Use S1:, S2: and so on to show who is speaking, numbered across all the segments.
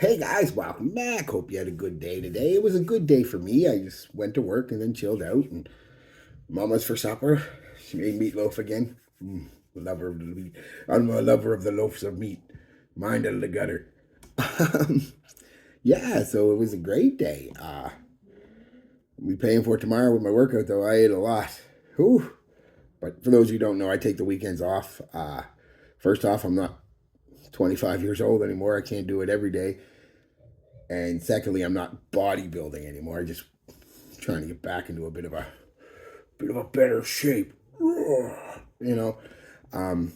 S1: Hey guys, welcome back. Hope you had a good day today. It was a good day for me. I just went to work and then chilled out. And Mama's for supper. She made meatloaf again. Lover of the meat. I'm a lover of the loaves of meat. Mind out of the gutter. Um, yeah, so it was a great day. I'll be paying for it tomorrow with my workout though. I ate a lot. Whew. But for those of you who don't know, I take the weekends off. First off, I'm not 25 years old anymore. I can't do it every day. And secondly, I'm not bodybuilding anymore. I'm just trying to get back into a bit of a better shape. You know, um,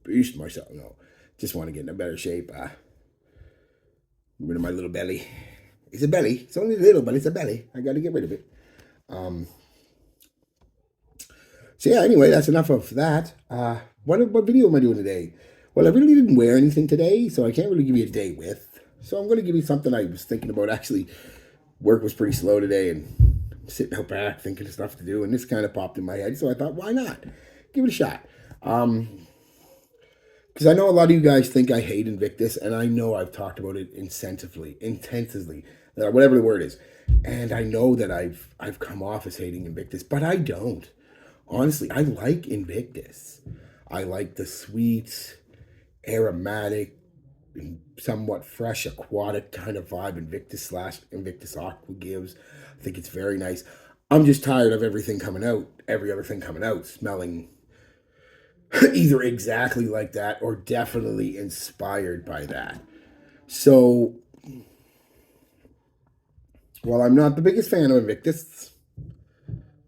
S1: beast myself. No, just want to get in a better shape. Rid of my little belly. It's a belly. It's only little, but it's a belly. I got to get rid of it. Um, so yeah. Anyway, that's enough of that. What video am I doing today? Well, I really didn't wear anything today, so I can't really give you a day with. So I'm going to give you something I was thinking about. Actually, work was pretty slow today, and I'm sitting out back thinking of stuff to do, and this kind of popped in my head. So I thought, why not? Give it a shot. Because I know a lot of you guys think I hate Invictus, and I know I've talked about it intensively, whatever the word is. And I know that I've come off as hating Invictus, but I don't. Honestly, I like Invictus. I like the sweet, aromatic, somewhat fresh aquatic kind of vibe Invictus Aqua gives. I think it's very nice. I'm just tired of every other thing coming out, smelling either exactly like that or definitely inspired by that. So, while I'm not the biggest fan of Invictus,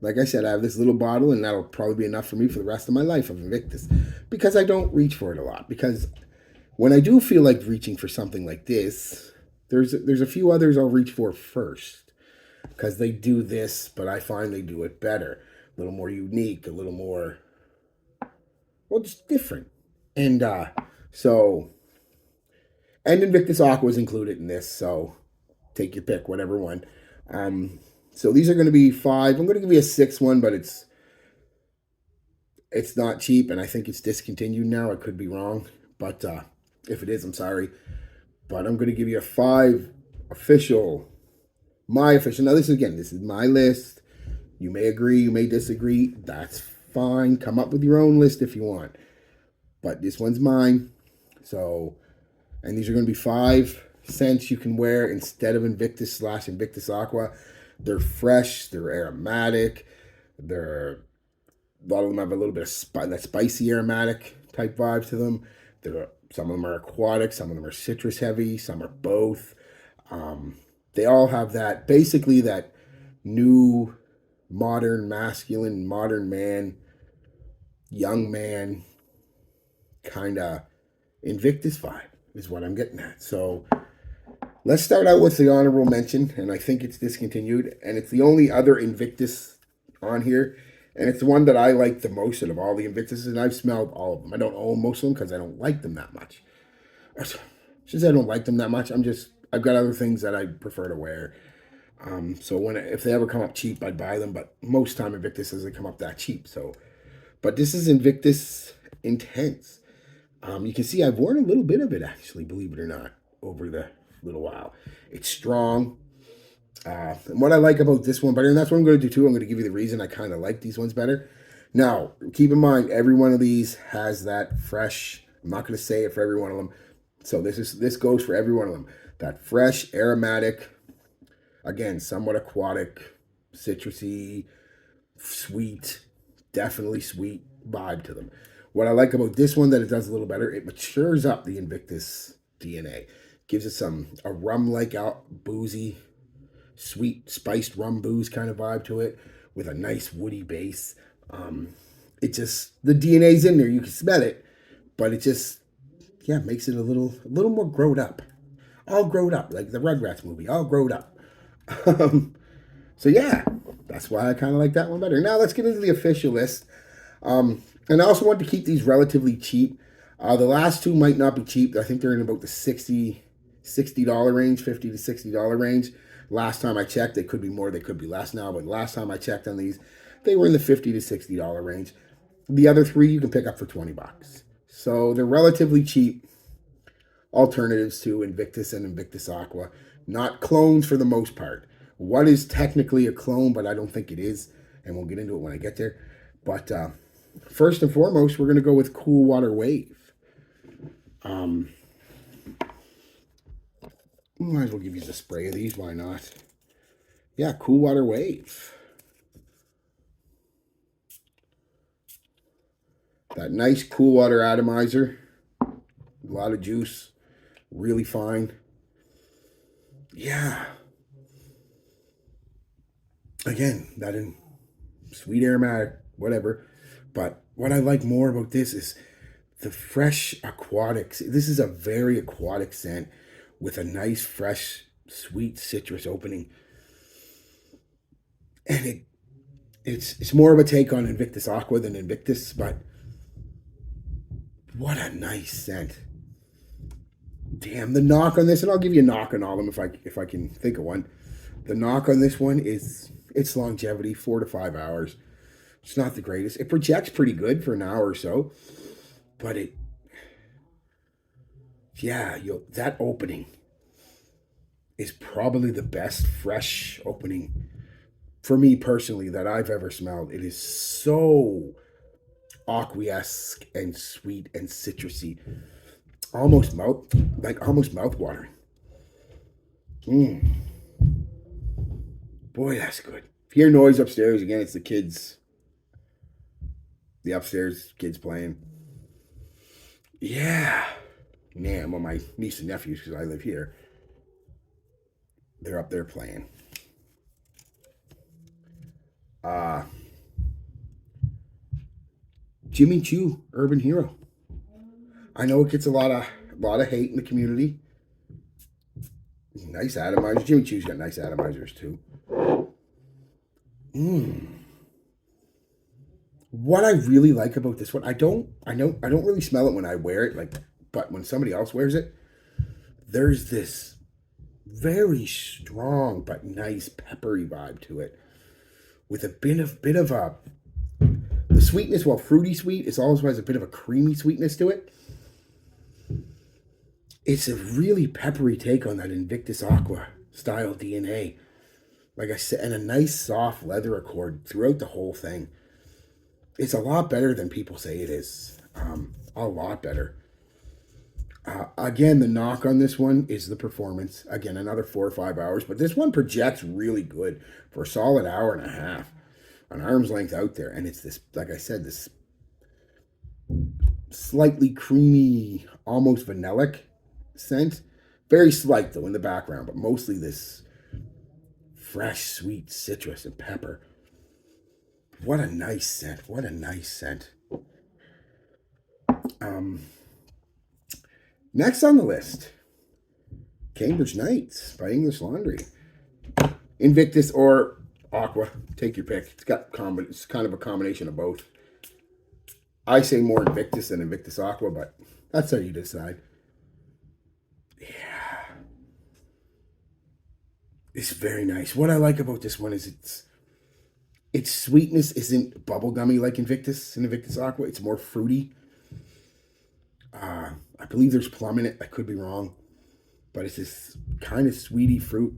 S1: like I said, I have this little bottle, and that'll probably be enough for me for the rest of my life of Invictus because I don't reach for it a lot. Because when I do feel like reaching for something like this, there's a few others I'll reach for first because they do this, but I find they do it better, a little more unique, a little more, well, just different. And so, and Invictus Aqua is included in this, so take your pick, whatever one. So these are going to be five. I'm going to give you a sixth one, but it's not cheap, and I think it's discontinued now. I could be wrong, but if it is, I'm sorry. But I'm going to give you a five official, my official. Now, this is my list. You may agree, you may disagree. That's fine. Come up with your own list if you want. But this one's mine. So, and these are going to be 5 scents you can wear instead of Invictus/Invictus Aqua. They're fresh. They're aromatic. A lot of them have a little bit of that spicy aromatic type vibe to them. Some of them are aquatic, some of them are citrus heavy, some are both. They all have basically that new modern masculine, modern man, young man kind of Invictus vibe is what I'm getting at. So let's start out with the honorable mention, and I think it's discontinued, and it's the only other Invictus on here. And it's the one that I like the most out of all the Invictuses, and I've smelled all of them. I don't own most of them because I don't like them that much. Since I don't like them that much, I've got other things that I prefer to wear. So if they ever come up cheap, I'd buy them. But most time Invictus doesn't come up that cheap. So, but this is Invictus Intense. You can see I've worn a little bit of it actually, believe it or not, over the little while. It's strong. And what I like about this one better, and that's what I'm going to do too, I'm going to give you the reason I kind of like these ones better. Now, keep in mind, every one of these has that fresh, I'm not going to say it for every one of them, so this goes for every one of them. That fresh, aromatic, again, somewhat aquatic, citrusy, sweet, definitely sweet vibe to them. What I like about this one that it does a little better, it matures up the Invictus DNA. Gives it a rum-like boozy, sweet spiced rum booze kind of vibe to it with a nice woody base. The DNA's in there, you can smell it, but it just makes it a little more growed up, all growed up like the Rugrats movie, all growed up. So yeah, that's why I kind of like that one better. Now let's get into the official list. And I also want to keep these relatively cheap. The last two might not be cheap. I think they're in about the $60 range, $50 to $60 range. Last time I checked, they could be more, they could be less now, but last time I checked on these, they were in the $50 to $60 range. The other three you can pick up for $20. So they're relatively cheap. alternatives to Invictus and Invictus Aqua. Not clones for the most part. What is technically a clone, but I don't think it is, and we'll get into it when I get there. But first and foremost, we're going to go with Cool Water Wave. Might as well give you the spray of these, why not? Yeah, Cool Water Wave. That nice cool water atomizer. A lot of juice. Really fine. Yeah. Again, that in sweet aromatic, whatever. But what I like more about this is the fresh aquatics. This is a very aquatic scent with a nice, fresh, sweet citrus opening. And it's more of a take on Invictus Aqua than Invictus, but what a nice scent. Damn, the knock on this, and I'll give you a knock on all of them if I can think of one. The knock on this one is its longevity, 4 to 5 hours. It's not the greatest. It projects pretty good for an hour or so, but that opening is probably the best fresh opening for me personally that I've ever smelled. It is so aqua-esque and sweet and citrusy, almost mouth watering. Boy, that's good. If you hear noise upstairs, again, it's the kids. The upstairs kids playing. Yeah. Man, well, my niece and nephews, because I live here, they're up there playing. Jimmy Choo, Urban Hero. I know it gets a lot of hate in the community. Nice atomizers. Jimmy Choo's got nice atomizers too. What I really like about this one, I don't really smell it when I wear it, but when somebody else wears it, there's this very strong but nice peppery vibe to it, with a bit of the sweetness, while fruity sweet, it also has a bit of a creamy sweetness to it. It's a really peppery take on that Invictus Aqua style DNA. Like I said, and a nice soft leather accord throughout the whole thing. It's a lot better than people say it is. A lot better. Again, the knock on this one is the performance. Again, another 4 or 5 hours, but this one projects really good for a solid hour and a half, an arm's length out there. And it's this, like I said, this slightly creamy, almost vanillic scent. Very slight though in the background, but mostly this fresh, sweet citrus and pepper. What a nice scent. What a nice scent. Next on the list, Cambridge Nights by English Laundry. Invictus or Aqua, take your pick. It's kind of a combination of both. I say more Invictus than Invictus Aqua, but that's how you decide. Yeah. It's very nice. What I like about this one is its sweetness isn't bubblegummy like Invictus and Invictus Aqua. It's more fruity. I believe there's plum in it. I could be wrong. But it's this kind of sweety fruit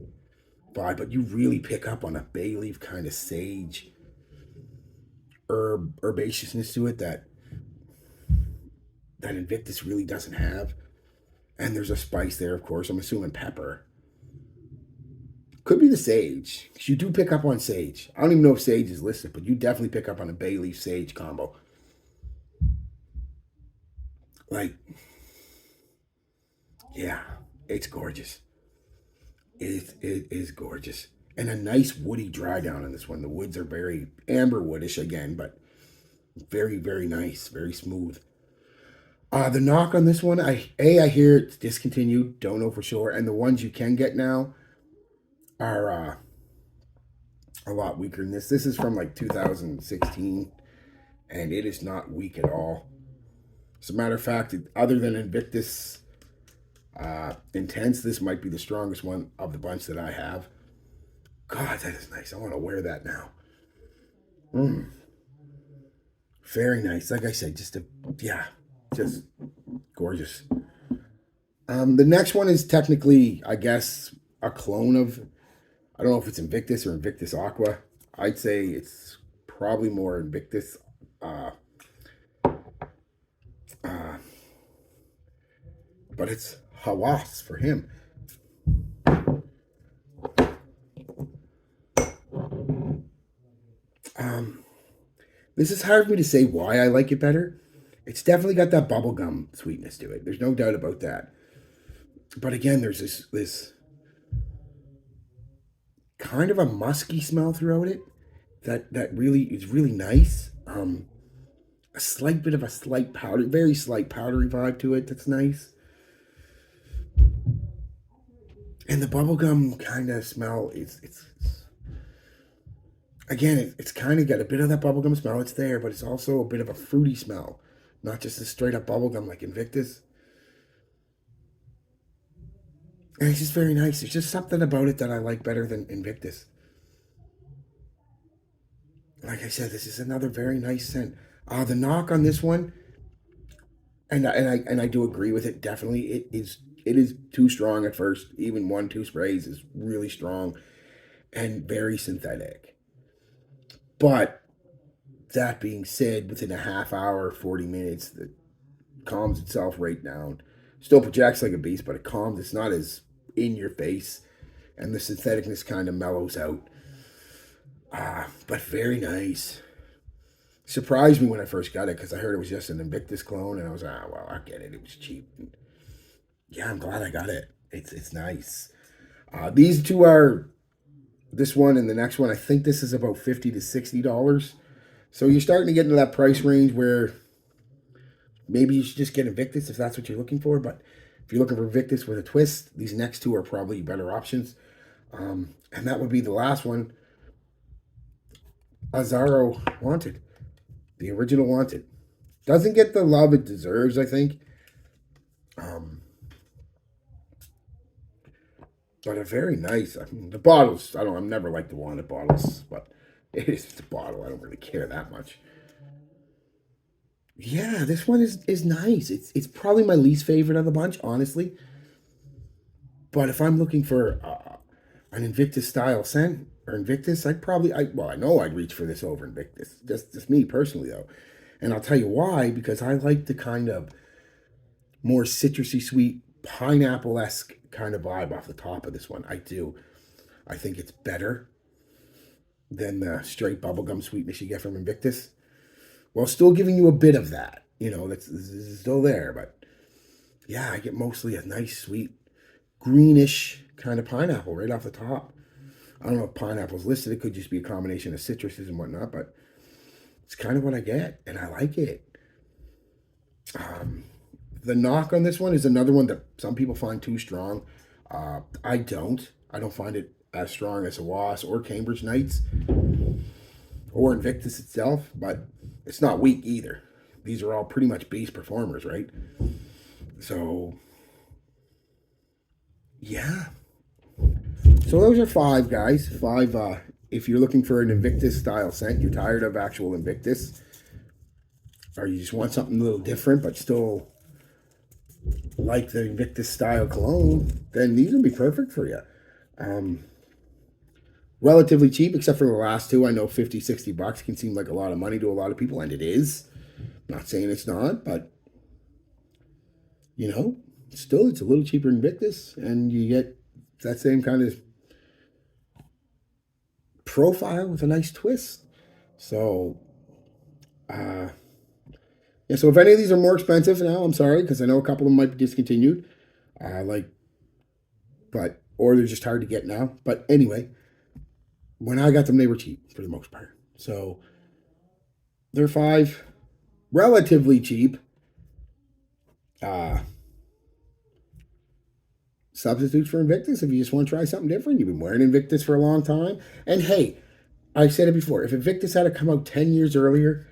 S1: vibe. But you really pick up on a bay leaf kind of sage herbaceousness to it that Invictus really doesn't have. And there's a spice there, of course. I'm assuming pepper. Could be the sage. Because you do pick up on sage. I don't even know if sage is listed, but you definitely pick up on a bay leaf sage combo. Yeah, it's gorgeous. It is gorgeous. And a nice woody dry down on this one. The woods are very amber woodish again, but very, very nice. Very smooth. The knock on this one, I hear it's discontinued. Don't know for sure. And the ones you can get now are a lot weaker than this. This is from 2016, and it is not weak at all. As a matter of fact, other than Invictus Intense, this might be the strongest one of the bunch that I have. God, that is nice. I want to wear that now. Very nice. Like I said, just gorgeous. The next one is technically, I guess, a clone of, I don't know if it's Invictus or Invictus Aqua. I'd say it's probably more Invictus, uh, uh, but it's Hawas for him. Um, this is hard for me to say why I like it better. It's definitely got that bubblegum sweetness to it. There's no doubt about that. But again, there's this kind of a musky smell throughout it that really is really nice. A slight bit of a slight powder, very slight powdery vibe to it. That's nice. And the bubblegum kind of smell it's again it's kind of got a bit of that bubblegum smell. It's there, but it's also a bit of a fruity smell, not just a straight up bubblegum like Invictus. And it's just very nice. There's just something about it that I like better than Invictus. Like I said, this is another very nice scent. The knock on this one, and I do agree with it. Definitely, it is too strong at first. Even 1-2 sprays is really strong and very synthetic. But that being said, within a half hour, 40 minutes, it calms itself right down. Still projects like a beast, but it calms. It's not as in your face, and the syntheticness kind of mellows out. But very nice. Surprised me when I first got it because I heard it was just an Invictus clone, and I was like, well, I get it. It was cheap. And yeah, I'm glad I got it. It's nice. These two are this one and the next one. I think this is about $50 to $60. So you're starting to get into that price range where maybe you should just get Invictus if that's what you're looking for. But if you're looking for Invictus with a twist, these next two are probably better options. And that would be the last one, Azaro Wanted, the original Wanted. Doesn't get the love it deserves, I think. Um, but a very nice. I mean, the bottles. I don't. I've never liked the Wanted bottles, but it is just a bottle. I don't really care that much. Yeah, this one is nice. It's probably my least favorite of the bunch, honestly. But if I'm looking for an Invictus style scent or Invictus, I know I'd reach for this over Invictus. Just me personally though, and I'll tell you why. Because I like the kind of more citrusy, sweet, pineapple esque kind of vibe off the top of this one. I do. I think it's better than the straight bubblegum sweetness you get from Invictus, while still giving you a bit of that. That's still there, but yeah, I get mostly a nice, sweet, greenish kind of pineapple right off the top. I don't know if pineapple's listed. It could just be a combination of citruses and whatnot, but it's kind of what I get, and I like it. Um, the knock on this one is another one that some people find too strong. I don't. I don't find it as strong as a Was or Cambridge Knights or Invictus itself, but it's not weak either. These are all pretty much base performers, right? So, yeah. So those are five, guys. Five, if you're looking for an Invictus style scent, you're tired of actual Invictus, or you just want something a little different, but still like the Invictus style cologne, then these would be perfect for you. Um, Relatively cheap, except for the last two. I know 50, $60 can seem like a lot of money to a lot of people, and it is. Not saying it's not, but you know, still it's a little cheaper than Invictus, and you get that same kind of profile with a nice twist. So, uh, yeah. So if any of these are more expensive now, I'm sorry because I know a couple of them might be discontinued. Like, but or they're just hard to get now. But anyway, when I got them, they were cheap for the most part. So they're five, relatively cheap. Uh, Substitutes for Invictus if you just want to try something different. You've been wearing Invictus for a long time. And hey, I said it before, if Invictus had to come out 10 years earlier,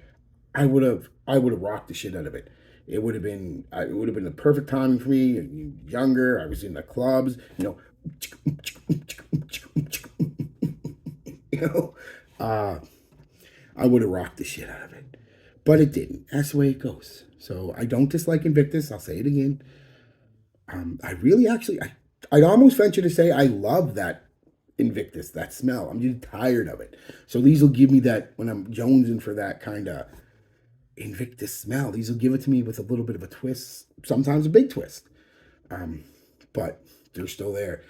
S1: I would have rocked the shit out of it. It would have been the perfect timing for me. Younger, I was in the clubs, you know. Uh I would have rocked the shit out of it. But it didn't. That's the way it goes. So I don't dislike Invictus. I'll say it again. I really actually, I'd almost venture to say I love that Invictus, that smell. I'm just tired of it. So these will give me that, when I'm jonesing for that kind of Invictus smell, these will give it to me with a little bit of a twist, sometimes a big twist. But they're still there.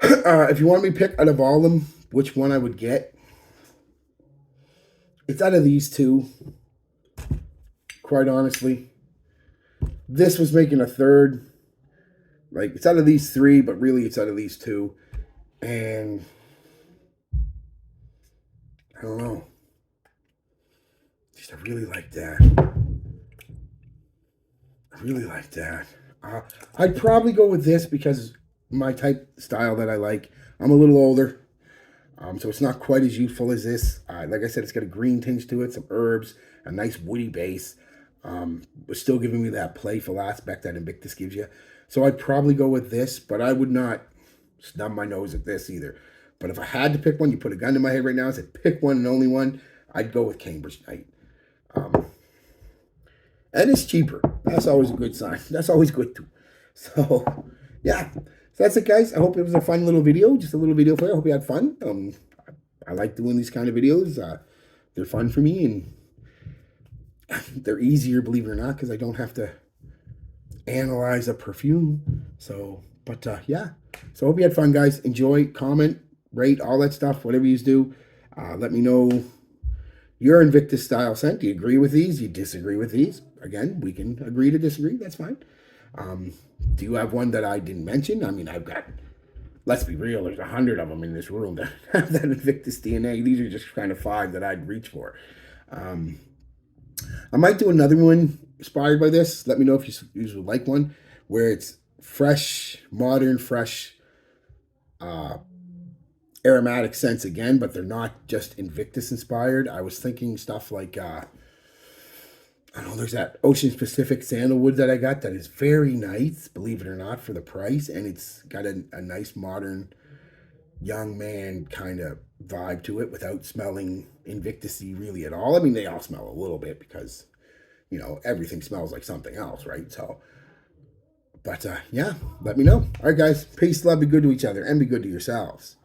S1: If you want me to pick out of all of them, which one I would get, it's out of these two, quite honestly. This was making a third. Like, it's out of these three, but really it's out of these two. And I don't know. Just, I really like that. I really like that. I'd probably go with this because my type style that I like. I'm a little older, so it's not quite as youthful as this. Like I said, it's got a green tinge to it, some herbs, a nice woody base. But still giving me that playful aspect that Invictus gives you. So I'd probably go with this, but I would not snub my nose at this either. But if I had to pick one, you put a gun to my head right now and said pick one and only one, I'd go with Cambridge Night. And it's cheaper. That's always a good sign. That's always good too. So, yeah. So that's it, guys. I hope it was a fun little video. Just a little video for you. I hope you had fun. I like doing these kind of videos. They're fun for me, and they're easier, believe it or not, because I don't have to analyze a perfume. So, but yeah. So I hope you had fun, guys. Enjoy, comment, rate, all that stuff, whatever you do. Let me know your Invictus style scent. Do you agree with these? Do you disagree with these? Again, we can agree to disagree. That's fine. Do you have one that I didn't mention? I mean, I've got, let's be real, there's 100 of them in this room that have that Invictus DNA. These are just kind of 5 that I'd reach for. I might do another one inspired by this. Let me know if you would like one where it's fresh, modern, fresh, aromatic scents again, but they're not just Invictus inspired. I was thinking stuff like, I don't know, there's that Ocean Pacific sandalwood that I got that is very nice, believe it or not, for the price. And it's got a nice modern young man kind of vibe to it without smelling Invictus-y really at all. I mean, they all smell a little bit because, you know, everything smells like something else, right? So, but yeah, let me know. All right, guys, peace, love, be good to each other, and be good to yourselves.